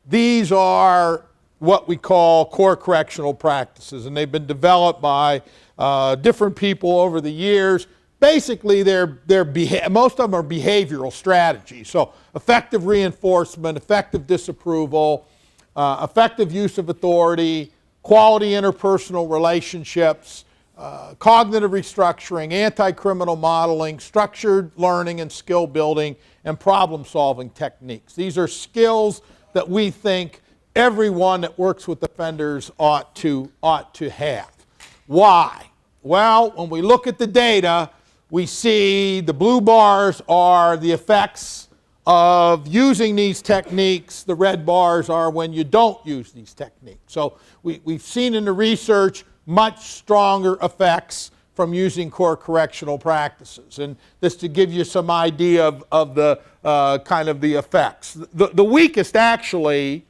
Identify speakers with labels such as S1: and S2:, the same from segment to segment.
S1: These are what we call core correctional practices, and they've been developed by different people over the years. Basically, most of them are behavioral strategies. So effective reinforcement, effective disapproval, effective use of authority, quality interpersonal relationships, cognitive restructuring, anti-criminal modeling, structured learning and skill building, and problem-solving techniques. These are skills that we think everyone that works with offenders ought to have. Why? Well, when we look at the data, we see the blue bars are the effects of using these techniques. The red bars are when you don't use these techniques. So we've seen in the research much stronger effects from using core correctional practices. And this to give you some idea of the kind of the effects. The weakest actually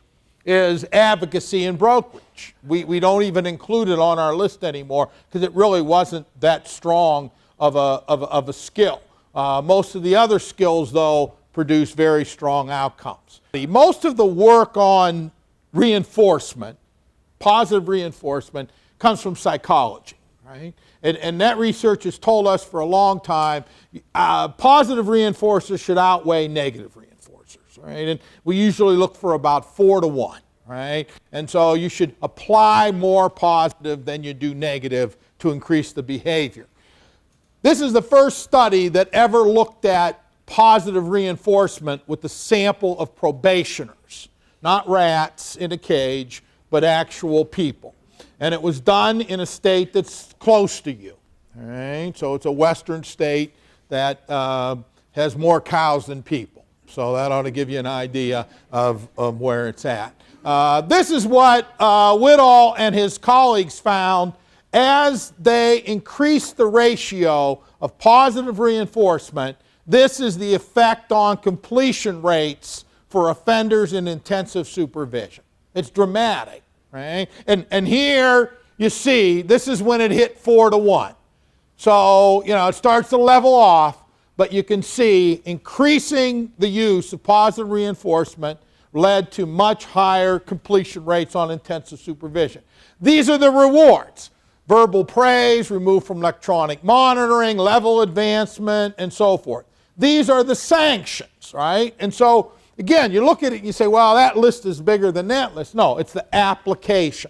S1: is advocacy and brokerage. We don't even include it on our list anymore because it really wasn't that strong of a skill. Most of the other skills, though, produce very strong outcomes. Most of the work on reinforcement, positive reinforcement, comes from psychology, right? And that research has told us for a long time, positive reinforcers should outweigh negative reinforcers, right? And we usually look for about 4 to 1, right? And so you should apply more positive than you do negative to increase the behavior. This is the first study that ever looked at positive reinforcement with the sample of probationers, not rats in a cage, but actual people. And it was done in a state that's close to you. All right? So it's a western state that has more cows than people. So that ought to give you an idea of where it's at. This is what Whittall and his colleagues found as they increased the ratio of positive reinforcement. This is the effect on completion rates for offenders in intensive supervision. It's dramatic, right? And here you see, this is when it hit 4 to 1. So, it starts to level off, but you can see increasing the use of positive reinforcement led to much higher completion rates on intensive supervision. These are the rewards. Verbal praise, removed from electronic monitoring, level advancement, and so forth. These are the sanctions, right? And so, again, you look at it and you say, well, that list is bigger than that list. No, it's the application.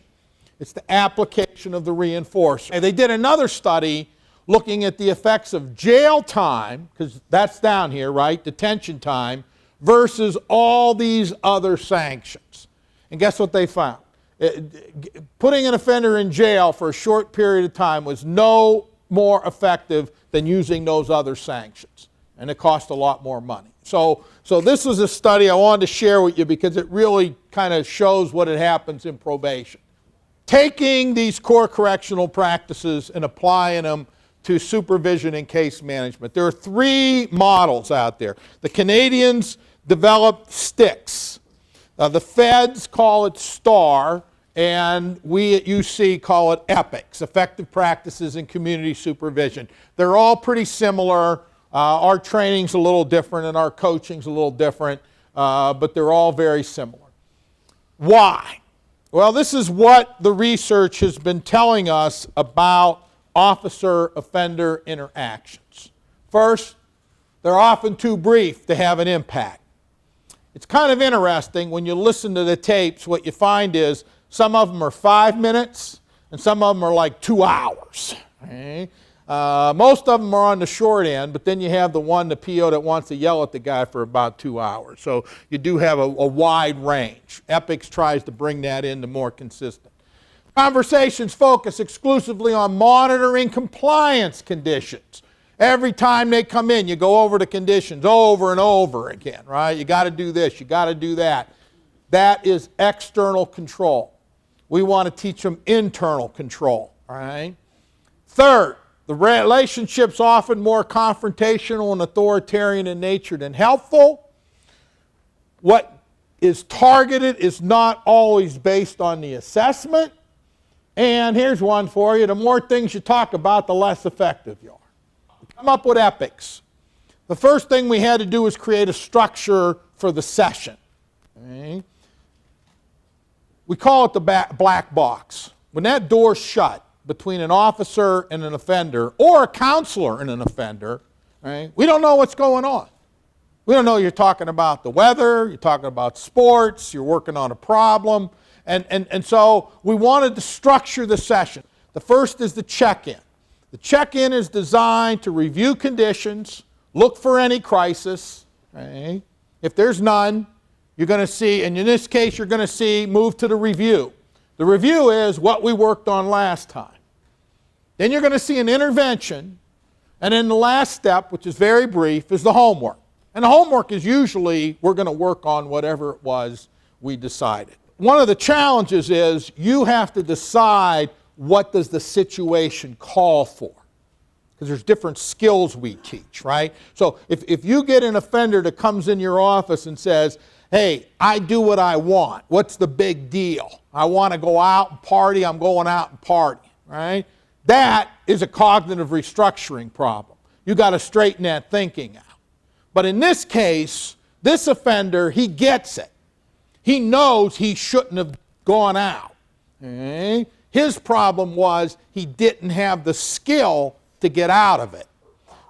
S1: It's the application of the reinforcer. And they did another study looking at the effects of jail time, because that's down here, right, detention time, versus all these other sanctions. And guess what they found? Putting an offender in jail for a short period of time was no more effective than using those other sanctions. And it cost a lot more money. So this was a study I wanted to share with you because it really kind of shows what happens in probation. Taking these core correctional practices and applying them to supervision and case management. There are 3 models out there. The Canadians developed STICS. The feds call it STAR, and we at UC call it EPICS, Effective Practices in Community Supervision. They're all pretty similar. Our training's a little different and our coaching's a little different, but they're all very similar. Why? Well, this is what the research has been telling us about officer-offender interactions. First, they're often too brief to have an impact. It's kind of interesting when you listen to the tapes, what you find is some of them are 5 minutes and some of them are like 2 hours. Okay? Most of them are on the short end, but then you have the PO that wants to yell at the guy for about 2 hours. So you do have a wide range. EPICS tries to bring that into more consistent. Conversations focus exclusively on monitoring compliance conditions. Every time they come in, you go over the conditions over and over again, right? You got to do this, you got to do that. That is external control. We want to teach them internal control, all right? Third, the relationship's often more confrontational and authoritarian in nature than helpful. What is targeted is not always based on the assessment. And here's one for you. The more things you talk about, the less effective you are. Come up with EPICS. The first thing we had to do was create a structure for the session. Okay? we call it the black box. When that door's shut between an officer and an offender, or a counselor and an offender, right, we don't know what's going on. We don't know you're talking about the weather, you're talking about sports, you're working on a problem, and so we wanted to structure the session. The first is the check-in. The check-in is designed to review conditions, look for any crisis. Right? If there's none, you're going to see, and in this case, you're going to see move to the review. The review is what we worked on last time. Then you're going to see an intervention, and then the last step, which is very brief, is the homework. And the homework is usually we're going to work on whatever it was we decided. One of the challenges is you have to decide what does the situation call for. Because there's different skills we teach, right? So if you get an offender that comes in your office and says, hey, I do what I want. What's the big deal? I want to go out and party. I'm going out and party, right? That is a cognitive restructuring problem. You got to straighten that thinking out. But in this case, this offender, he gets it. He knows he shouldn't have gone out. Okay? His problem was he didn't have the skill to get out of it.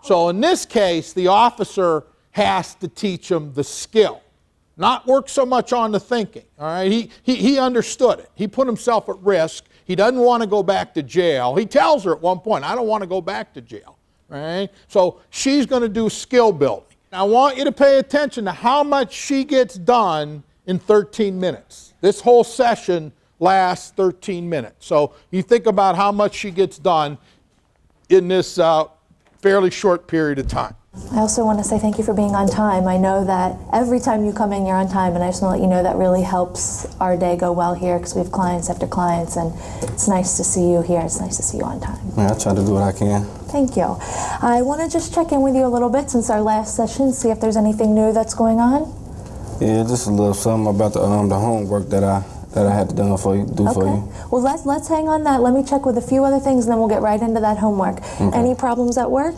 S1: So in this case, the officer has to teach him the skill. Not work so much on the thinking. All right? He understood it. He put himself at risk. He doesn't want to go back to jail. He tells her at one point, I don't want to go back to jail. Right? So she's going to do skill building. I want you to pay attention to how much she gets done in 13 minutes. This whole session lasts 13 minutes. So you think about how much she gets done in this fairly short period of time.
S2: I also want to say thank you for being on time. I know that every time you come in, you're on time, and I just want to let you know that really helps our day go well here because we have clients after clients, and it's nice to see you here. It's nice to see you on time.
S3: Yeah, I try to do what I can.
S2: Thank you. I want to just check in with you a little bit since our last session, see if there's anything new that's going on.
S3: Yeah, just a little something about the homework that I had to do for you.
S2: Well, let's hang on that. Let me check with a few other things, and then we'll get right into that homework. Okay. Any problems at work?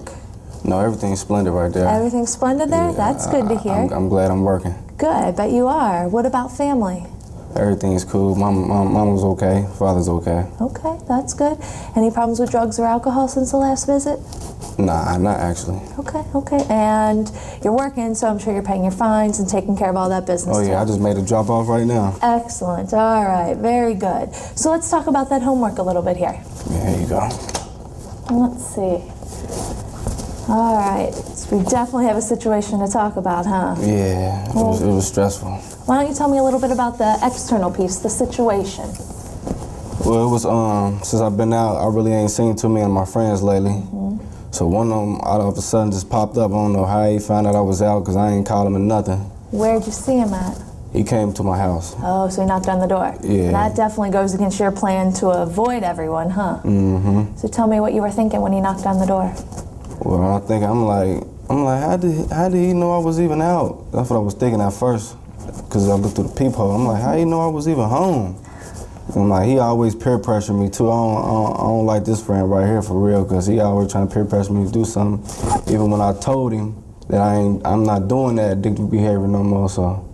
S3: No, everything's splendid right there.
S2: Everything's splendid there? Yeah, that's good to hear.
S3: I'm glad I'm working.
S2: Good, I bet you are. What about family?
S3: Everything's cool. Mama's okay. Father's okay.
S2: Okay, that's good. Any problems with drugs or alcohol since the last visit?
S3: Nah, not actually.
S2: Okay. And you're working, so I'm sure you're paying your fines and taking care of all that business.
S3: Oh yeah, I just made a drop off right now.
S2: Excellent. All right, very good. So let's talk about that homework a little bit here.
S3: Yeah, here you go.
S2: Let's see. All right, so we definitely have a situation to talk about, huh?
S3: Yeah, it was stressful.
S2: Why don't you tell me a little bit about the external piece, the situation?
S3: Well, it was, since I've been out, I really ain't seen too many of my friends lately.
S2: Mm-hmm.
S3: So one of them all of a sudden just popped up. I don't know how he found out I was out because I ain't called him or nothing.
S2: Where'd you see him at?
S3: He came to my house.
S2: Oh, so he knocked on the door.
S3: Yeah.
S2: That definitely goes against your plan to avoid everyone, huh?
S3: Mm-hmm.
S2: So tell me what you were thinking when he knocked on the door.
S3: Well, I'm like, how did he know I was even out? That's what I was thinking at first, because I looked through the peephole. I'm like, how do you know I was even home? And I'm like, he always peer pressured me too. I don't like this friend right here for real, because he always trying to peer pressure me to do something. Even when I told him that I'm not doing that addictive behavior no more.
S2: So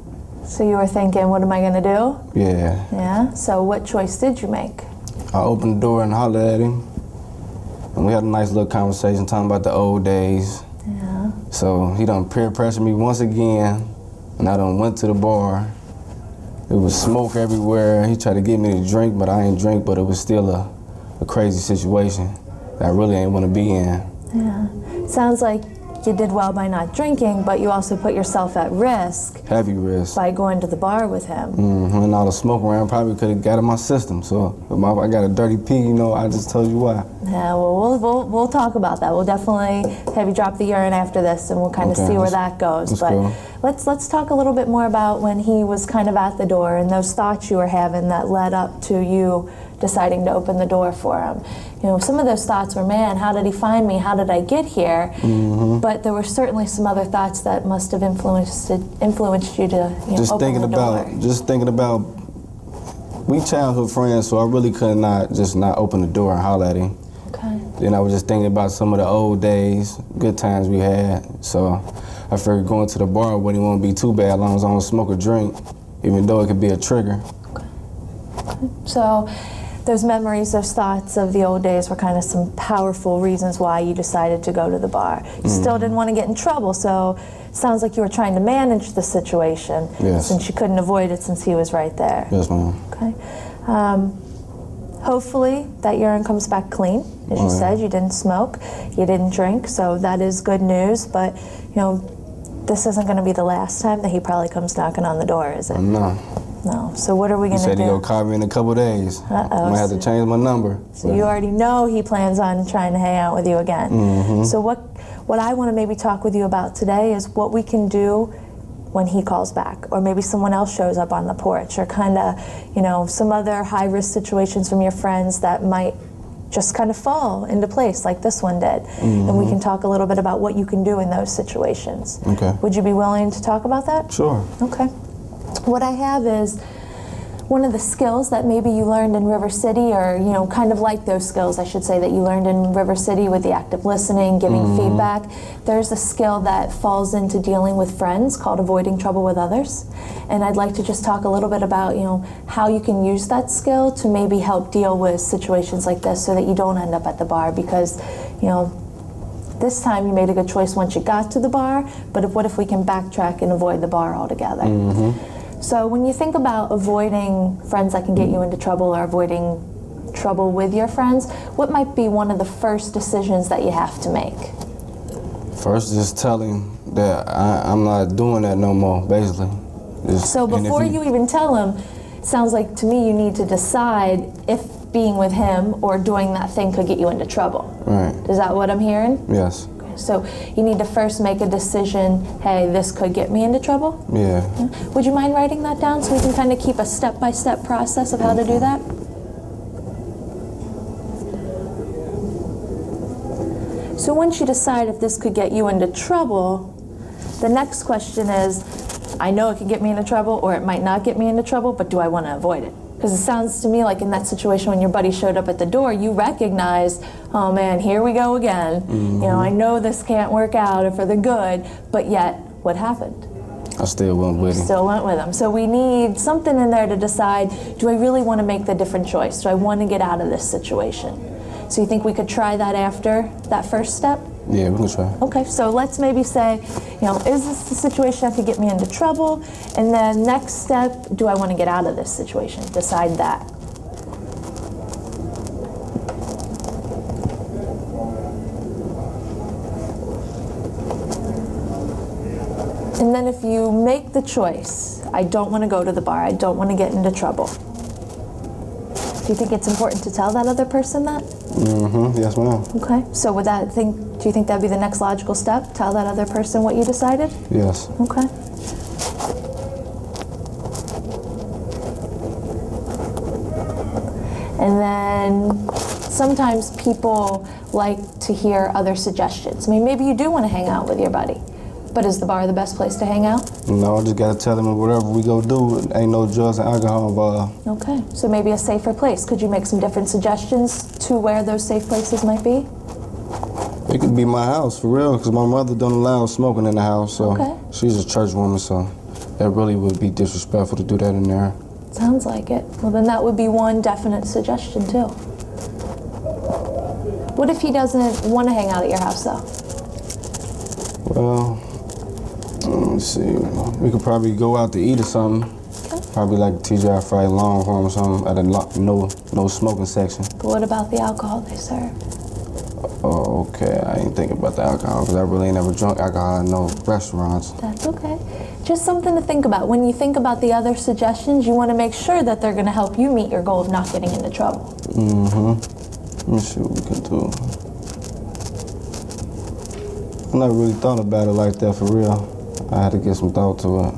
S2: you were thinking, what am I gonna do?
S3: Yeah.
S2: Yeah. So what choice did you make?
S3: I opened the door and hollered at him. And we had a nice little conversation talking about the old days.
S2: Yeah.
S3: So he done peer pressured me once again, and I done went to the bar. There was smoke everywhere. He tried to get me to drink, but I ain't drink, but it was still a crazy situation that I really ain't want to be in.
S2: Yeah. Sounds like you did well by not drinking, but you also put yourself at risk.
S3: Heavy risk.
S2: By going to the bar with him.
S3: Mm-hmm. And all the smoke around probably could have got in my system. So if I got a dirty pee, I just told you why.
S2: Yeah, well, we'll talk about that. We'll definitely have you drop the urine after this, and we'll kind of see where that goes. But
S3: cool.
S2: let's talk a little bit more about when he was kind of at the door and those thoughts you were having that led up to you deciding to open the door for him. Some of those thoughts were, man, how did he find me? How did I get here?
S3: Mm-hmm.
S2: But there were certainly some other thoughts that must have influenced you to open the door.
S3: Just thinking about, we childhood friends, so I really could not open the door and holler at him.
S2: Okay.
S3: Then I was just thinking about some of the old days, good times we had. So I figured going to the bar wouldn't want to be too bad as long as I don't smoke or drink, even though it could be a trigger.
S2: So those memories, those thoughts of the old days were kind of some powerful reasons why you decided to go to the bar. You still didn't want to get in trouble, so it sounds like you were trying to manage the situation.
S3: Yes.
S2: Since you couldn't avoid it since he was right there.
S3: Yes, ma'am.
S2: Okay. Hopefully that urine comes back clean. As you said, you didn't smoke, you didn't drink, so that is good news. But, you know, this isn't going to be the last time that he probably comes knocking on the door, is it?
S3: No.
S2: No. So what are we going to do?
S3: He said he'll call me in a couple days.
S2: Uh-oh.
S3: I'm gonna have to change my number.
S2: So you already know he plans on trying to hang out with you again. So what I want to maybe talk with you about today is what we can do when he calls back, or maybe someone else shows up on the porch, or kind of, you know, some other high-risk situations from your friends that might just kind of fall into place like this one did. And we can talk a little bit about what you can do in those situations.
S3: Okay.
S2: Would you be willing to talk about that?
S3: Sure.
S2: Okay. What I have is one of the skills that maybe you learned in River City, or, you know, kind of like those skills, I should say, that you learned in River City with the active listening, giving feedback. There's a skill that falls into dealing with friends called avoiding trouble with others. And I'd like to just talk a little bit about, you know, how you can use that skill to maybe help deal with situations like this so that you don't end up at the bar, because, you know, this time you made a good choice once you got to the bar, but what if we can backtrack and avoid the bar altogether? So when you think about avoiding friends that can get you into trouble, or avoiding trouble with your friends, what might be one of the first decisions that you have to make?
S3: First, just tell him that I'm not doing that no more, basically.
S2: So before you even tell him, it sounds like to me you need to decide if being with him or doing that thing could get you into trouble.
S3: Right.
S2: Is that what I'm hearing?
S3: Yes.
S2: So you need to first make a decision, hey, this could get me into trouble?
S3: Yeah.
S2: Would you mind writing that down so we can kind of keep a step-by-step process of how to do that? So once you decide if this could get you into trouble, the next question is, I know it could get me into trouble, or it might not get me into trouble, but do I want to avoid it? Because it sounds to me like in that situation when your buddy showed up at the door, you recognized, oh man, here we go again. You know, I know this can't work out for the good, but yet, what happened?
S3: I still went with him.
S2: Still went with him. So we need something in there to decide, do I really want to make the different choice? Do I want to get out of this situation? So you think we could try that after that first step?
S3: Yeah, we can try.
S2: Okay, so let's maybe say, you know, is this the situation that could get me into trouble? And then next step, do I want to get out of this situation? Decide that. And then if you make the choice, I don't want to go to the bar, I don't want to get into trouble, do you think it's important to tell that other person that?
S3: Yes, ma'am.
S2: Okay, so do you think that'd be the next logical step? Tell that other person what you decided?
S3: Yes.
S2: Okay. And then sometimes people like to hear other suggestions. I mean, maybe you do want to hang out with your buddy, but is the bar the best place to hang out?
S3: No, I just gotta tell him whatever we go do, ain't no drugs and alcohol involved.
S2: Okay, so maybe a safer place. Could you make some different suggestions to where those safe places might be?
S3: It could be my house, for real, because my mother don't allow smoking in the house, so
S2: Okay.
S3: she's a church woman, so that really would be disrespectful to do that in there.
S2: Sounds like it. Well, then that would be one definite suggestion, too. What if he doesn't want to hang out at your house, though?
S3: Well, let's see. We could probably go out to eat or something.
S2: Okay.
S3: Probably like TGI Fried Longhorn or something at a no smoking section.
S2: But what about the alcohol they serve?
S3: Oh, okay. I ain't thinking about the alcohol because I really ain't never drunk alcohol in no restaurants.
S2: That's okay. Just something to think about. When you think about the other suggestions, you want to make sure that they're going to help you meet your goal of not getting into trouble.
S3: Let me see what we can do. I never really thought about it like that for real. I had to get some thought to it.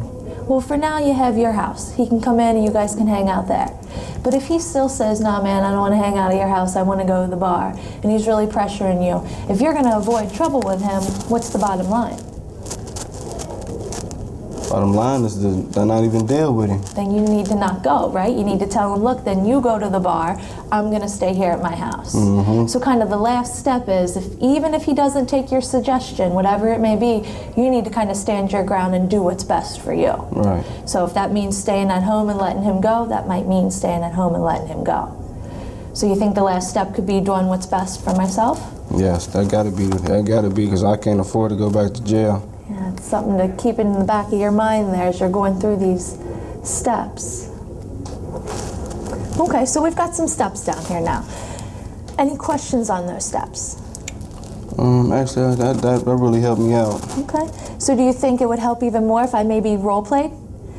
S2: Well, for now, you have your house. He can come in and you guys can hang out there. But if he still says, nah, man, I don't want to hang out at your house, I want to go to the bar, and he's really pressuring you, if you're going to avoid trouble with him, what's the bottom line?
S3: Bottom line is to not even deal with him.
S2: Then you need to not go, right? You need to tell him, look, then you go to the bar. I'm going to stay here at my house. So kind of the last step is, even if he doesn't take your suggestion, whatever it may be, you need to kind of stand your ground and do what's best for you.
S3: Right.
S2: So if that means staying at home and letting him go, that might mean staying at home and letting him go. So you think the last step could be doing what's best for myself?
S3: Yes, that gotta be, because I can't afford to go back to jail.
S2: Yeah, it's something to keep in the back of your mind there as you're going through these steps. Okay, so we've got some steps down here now. Any questions on those steps?
S3: Actually, that really helped me out.
S2: Okay, so do you think it would help even more if I maybe role played?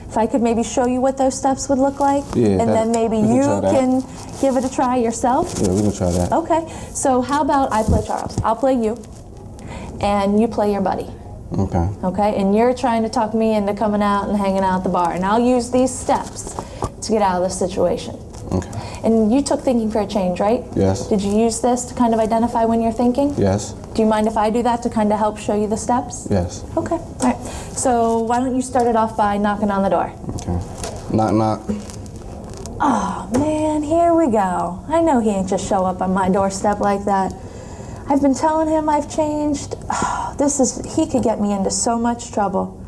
S2: If I could maybe show you what those steps would look like?
S3: Yeah,
S2: and then maybe you can give it a try yourself?
S3: Yeah, we can try that.
S2: Okay, so how about I play Charles? I'll play you, and you play your buddy.
S3: Okay.
S2: Okay, and you're trying to talk me into coming out and hanging out at the bar, and I'll use these steps to get out of this situation.
S3: Okay.
S2: And you took Thinking for a Change, right?
S3: Yes.
S2: Did you use this to kind of identify when you're thinking?
S3: Yes.
S2: Do you mind if I do that to kind of help show you the steps?
S3: Yes.
S2: Okay, all right. So why don't you start it off by knocking on the door?
S3: Okay. Knock, knock.
S2: Oh man, here we go. I know he ain't just show up on my doorstep like that. I've been telling him I've changed. Oh, he could get me into so much trouble.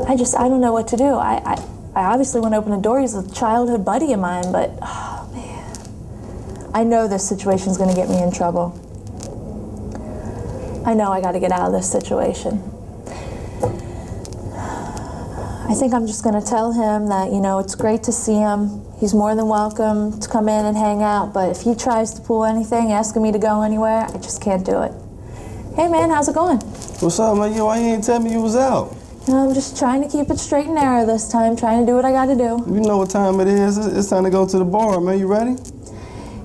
S2: I don't know what to do. I obviously want to open the door. He's a childhood buddy of mine, but oh man. I know this situation's gonna get me in trouble. I know I gotta get out of this situation. I think I'm just gonna tell him that, it's great to see him. He's more than welcome to come in and hang out, but if he tries to pull anything, asking me to go anywhere, I just can't do it. Hey man, how's it going?
S3: What's up, man? Why you ain't tell me you was out?
S2: I'm just trying to keep it straight and narrow this time, trying to do what I gotta do.
S3: You know what time it is. It's time to go to the bar, man. You ready?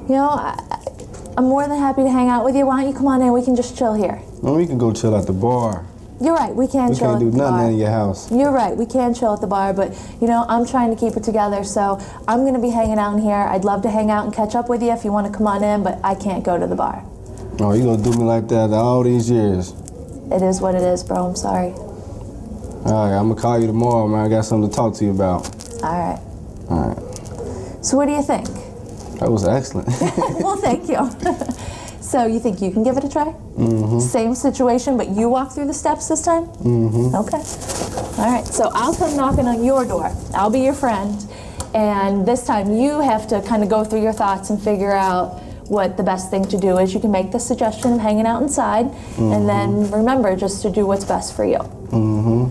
S2: I'm more than happy to hang out with you. Why don't you come on in? We can just chill here.
S3: No, we can go chill at the bar.
S2: You're right, we can chill at the bar.
S3: We can't do nothing in your house.
S2: You're right, we can chill at the bar, but I'm trying to keep it together, so I'm gonna be hanging out in here. I'd love to hang out and catch up with you if you want to come on in, but I can't go to the bar.
S3: Oh, you gonna do me like that all these years?
S2: It is what it is, bro. I'm sorry.
S3: All right, I'm gonna call you tomorrow, man. I got something to talk to you about.
S2: All right.
S3: All right.
S2: So what do you think?
S3: That was excellent.
S2: Well, thank you. So you think you can give it a try?
S3: Mm-hmm.
S2: Same situation, but you walk through the steps this time?
S3: Mm-hmm.
S2: Okay. All right, so I'll come knocking on your door. I'll be your friend. And this time you have to kind of go through your thoughts and figure out what the best thing to do is. You can make the suggestion of hanging out inside, and then remember just to do what's best for you.
S3: Mm-hmm.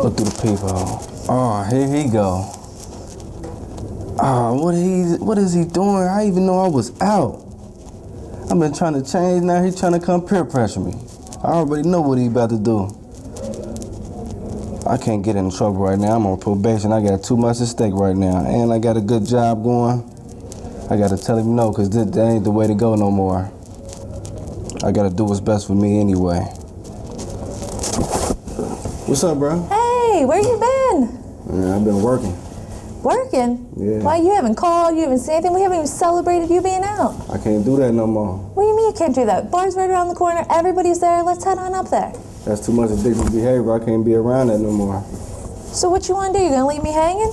S3: Look through the peephole. Oh, here he go. Oh, what is he doing? I even know I was out. I've been trying to change, now he's trying to come peer pressure me. I already know what he about to do. I can't get in trouble right now. I'm on probation. I got too much at stake right now. And I got a good job going. I gotta tell him no, because that ain't the way to go no more. I gotta do what's best for me anyway. What's up, bro?
S2: Hey, where you been?
S3: Yeah, I've been working.
S2: Working?
S3: Yeah.
S2: Why, you haven't called, you haven't said anything, we haven't even celebrated you being out.
S3: I can't do that no more.
S2: What do you mean you can't do that? Bar's right around the corner, everybody's there, let's head on up there.
S3: That's too much addictive behavior. I can't be around that no more.
S2: So what you want to do? You gonna leave me hanging?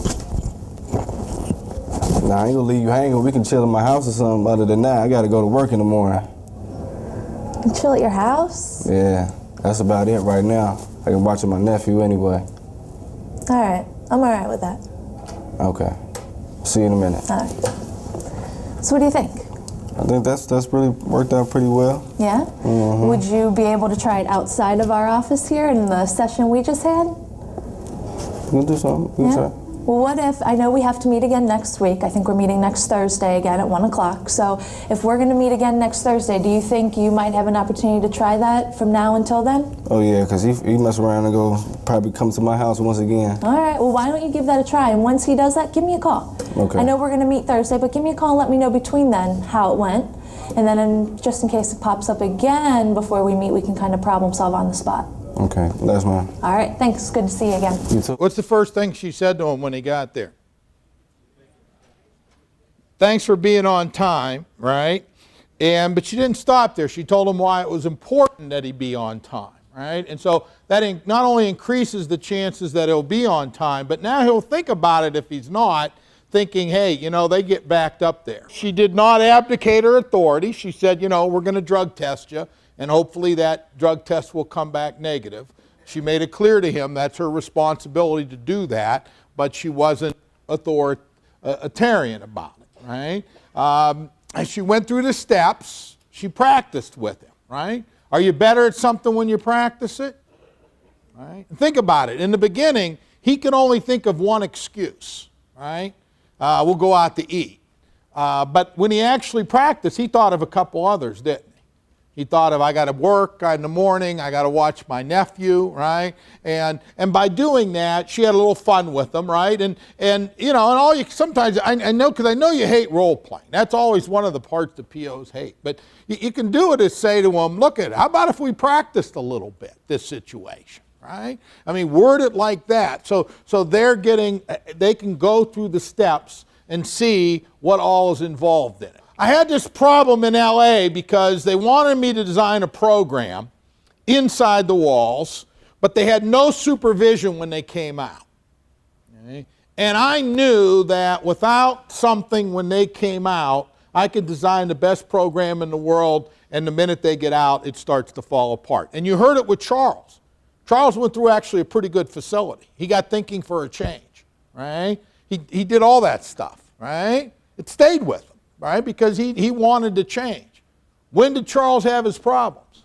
S3: Nah, I ain't gonna leave you hanging. We can chill in my house or something. Other than that, I gotta go to work in the morning.
S2: And chill at your house?
S3: Yeah, that's about it right now. I can watch with my nephew anyway.
S2: All right, I'm all right with that.
S3: Okay. See you in a minute.
S2: All right. So what do you think?
S3: I think that's really worked out pretty well.
S2: Yeah?
S3: Mm-hmm.
S2: Would you be able to try it outside of our office here in the session we just had?
S3: We'll do something. We'll try.
S2: Well, what if, I know we have to meet again next week. I think we're meeting next Thursday again at 1 o'clock. So if we're going to meet again next Thursday, do you think you might have an opportunity to try that from now until then?
S3: Oh, yeah, because he mess around and go probably come to my house once again.
S2: All right. Well, why don't you give that a try? And once he does that, give me a call.
S3: Okay.
S2: I know we're going to meet Thursday, but give me a call and let me know between then how it went. And then just in case it pops up again before we meet, we can kind of problem solve on the spot.
S3: Okay. That's mine.
S2: All right. Thanks. Good to see you again.
S3: You too.
S1: What's the first thing she said to him when he got there? Thanks for being on time, right? But she didn't stop there. She told him why it was important that he be on time. right? And so that not only increases the chances that he'll be on time, but now he'll think about it if he's not, thinking, hey, you know, they get backed up there. She did not abdicate her authority. She said, you know, we're going to drug test you, and hopefully that drug test will come back negative. She made it clear to him that's her responsibility to do that, but she wasn't authoritarian about it, right? As she went through the steps, she practiced with him, right? Are you better at something when you practice it? Right? Think about it. In the beginning, he could only think of one excuse, right? We'll go out to eat. But when he actually practiced, he thought of a couple others, didn't he? He thought of, I got to work in the morning, I got to watch my nephew, right? And by doing that, she had a little fun with them, right? And you know, and all you sometimes I know, because I know you hate role playing. That's always one of the parts the POs hate. But you can do it as say to them, look at it, how about if we practiced a little bit this situation, right? I mean, word it like that. So they can go through the steps and see what all is involved in it. I had this problem in LA because they wanted me to design a program inside the walls, but they had no supervision when they came out. Okay? And I knew that without something when they came out, I could design the best program in the world, and the minute they get out, it starts to fall apart. And you heard it with Charles. Charles went through actually a pretty good facility. He got thinking for a change, right? He did all that stuff, right? It stayed with him. Right? Because he wanted to change. When did Charles have his problems?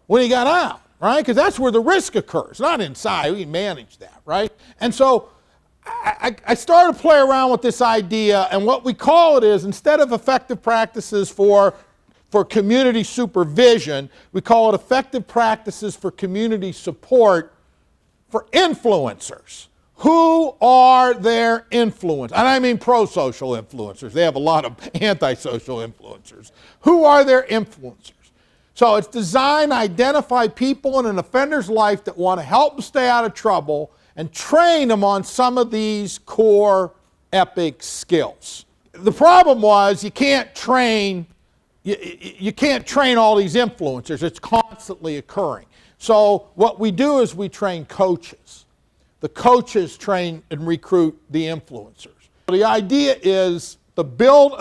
S1: When he got out, right? Because that's where the risk occurs, not inside. We manage that, right? And so I started to play around with this idea, and what we call it is, instead of effective practices for community supervision, we call it effective practices for community support for influencers. Who are their influencers? And I mean pro-social influencers. They have a lot of anti-social influencers. Who are their influencers? So it's designed to identify people in an offender's life that want to help them stay out of trouble and train them on some of these core epic skills. The problem was you can't train all these influencers. It's constantly occurring. So what we do is we train coaches. The coaches train and recruit the influencers. The idea is to build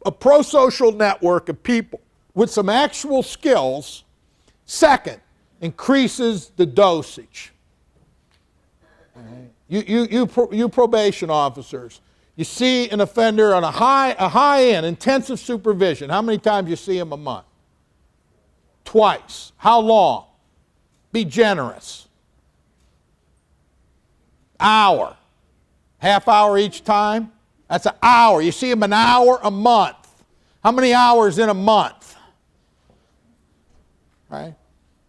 S1: a pro-social network of people with some actual skills. Second, increases the dosage. You probation officers, you see an offender on a high-end intensive supervision. How many times you see him a month? Twice. How long? Be generous. Hour. Half hour each time? That's an hour. You see them an hour a month. How many hours in a month? Right?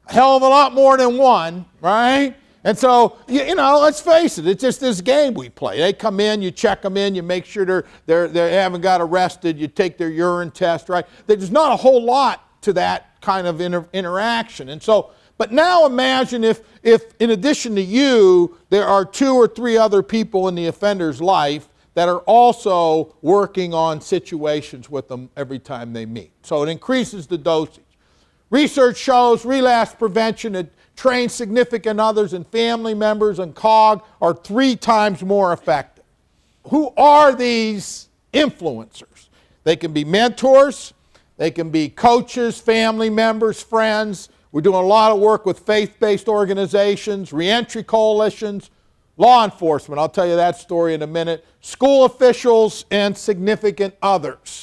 S1: A hell of a lot more than one, right? And so, you know, let's face it, it's just this game we play. They come in, you check them in, you make sure they haven't got arrested, you take their urine test, right? There's not a whole lot to that kind of interaction. And so, but now imagine if in addition to you, there are 2 or 3 other people in the offender's life that are also working on situations with them every time they meet. So it increases the dosage. Research shows relapse prevention that trains significant others and family members and COG are 3 times more effective. Who are these influencers? They can be mentors, they can be coaches, family members, friends. We're doing a lot of work with faith-based organizations, reentry coalitions, law enforcement. I'll tell you that story in a minute. School officials and significant others.